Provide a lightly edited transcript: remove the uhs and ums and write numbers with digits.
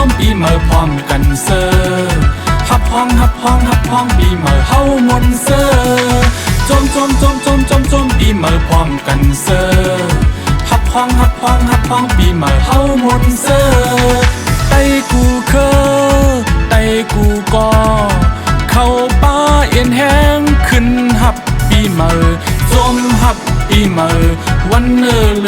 มปีใหม่พร้อมกันเซอฮับห้องฮับห้องฮับห้องปีใหม่เฮามนเซอจมปีใหม่พร้อมกันเซอฮับห้องฮับห้องฮับห้องปีใหม่เฮามนเซอไต้กูเคอไต้กูก็เข้าป้าเอ็นแห้งขึ้นฮับปีใหม่จมฮับปีใหม่วันเนอเล